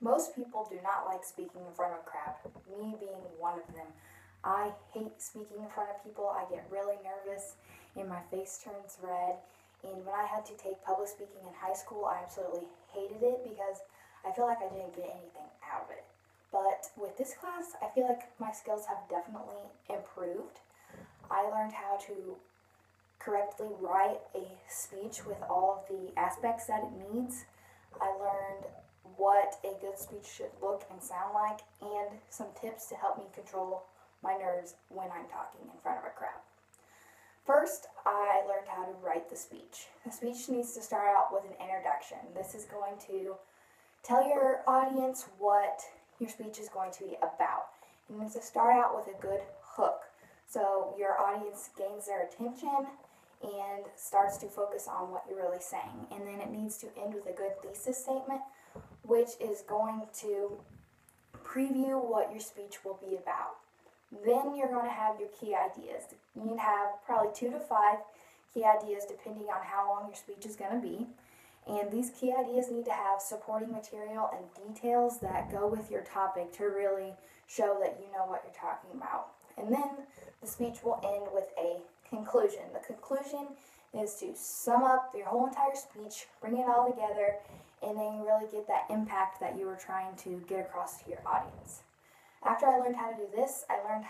Most people do not like speaking in front of a crowd, me being one of them. I hate speaking in front of people. I get really nervous and my face turns red. And when I had to take public speaking in high school, I absolutely hated it because I feel like I didn't get anything out of it. But with this class, I feel like my skills have definitely improved. I learned how to correctly write a speech with all of the aspects that it needs. I learned what a good speech should look and sound like, and some tips to help me control my nerves when I'm talking in front of a crowd. First, I learned how to write the speech. The speech needs to start out with an introduction. This is going to tell your audience what your speech is going to be about. It needs to start out with a good hook, so your audience gains their attention and starts to focus on what you're really saying. And then it needs to end with a good thesis statement, which is going to preview what your speech will be about. Then you're going to have your key ideas. You need to have probably 2 to 5 key ideas depending on how long your speech is going to be. And these key ideas need to have supporting material and details that go with your topic to really show that you know what you're talking about. And then the speech will end with a conclusion. The conclusion is to sum up your whole entire speech, bring it all together, and then you really get that impact that you were trying to get across to your audience. After I learned how to do this, I learned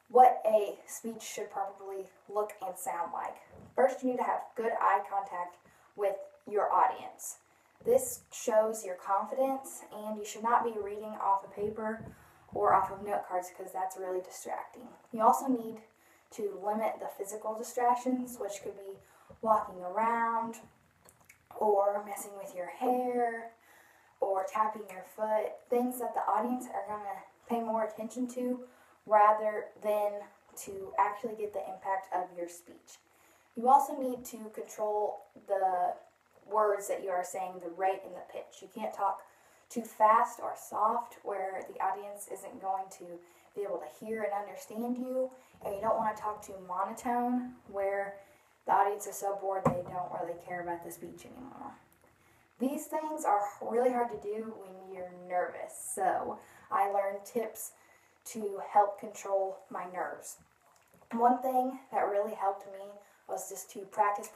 what a speech should probably look and sound like. First, you need to have good eye contact with your audience. This shows your confidence, and you should not be reading off a paper or off of note cards because that's really distracting. You also need to limit the physical distractions, which could be walking around or messing with your hair or tapping your foot, things that the audience are going to pay more attention to rather than to actually get the impact of your speech. You also need to control the words that you are saying, the rate and the pitch. You can't talk too fast or soft where the audience isn't going to be able to hear and understand you, and you don't want to talk too monotone where the audience is so bored they don't really care about the speech anymore. These things are really hard to do when you're nervous, so I learned tips to help control my nerves. One thing that really helped me was just to practice.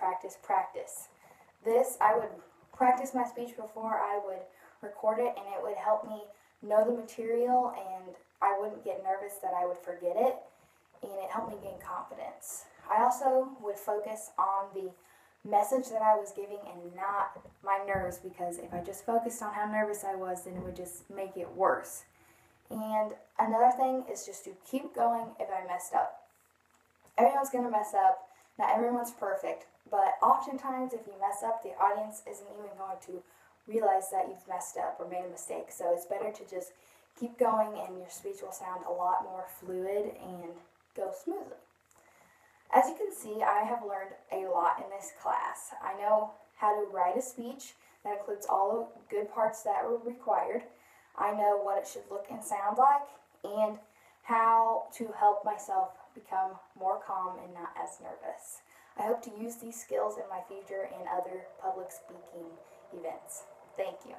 I would practice my speech before I would record it, and it would help me know the material, and I wouldn't get nervous that I would forget it, and it helped me gain confidence. I also would focus on the message that I was giving and not my nerves, because if I just focused on how nervous I was, then it would just make it worse. And another thing is just to keep going if I messed up. Everyone's going to mess up. Not everyone's perfect, but oftentimes if you mess up, the audience isn't even going to realize that you've messed up or made a mistake. So it's better to just keep going, and your speech will sound a lot more fluid and go smoothly. As you can see, I have learned a lot in this class. I know how to write a speech that includes all the good parts that were required. I know what it should look and sound like, and how to help myself become more calm and not as nervous. I hope to use these skills in my future and other public speaking events. Thank you.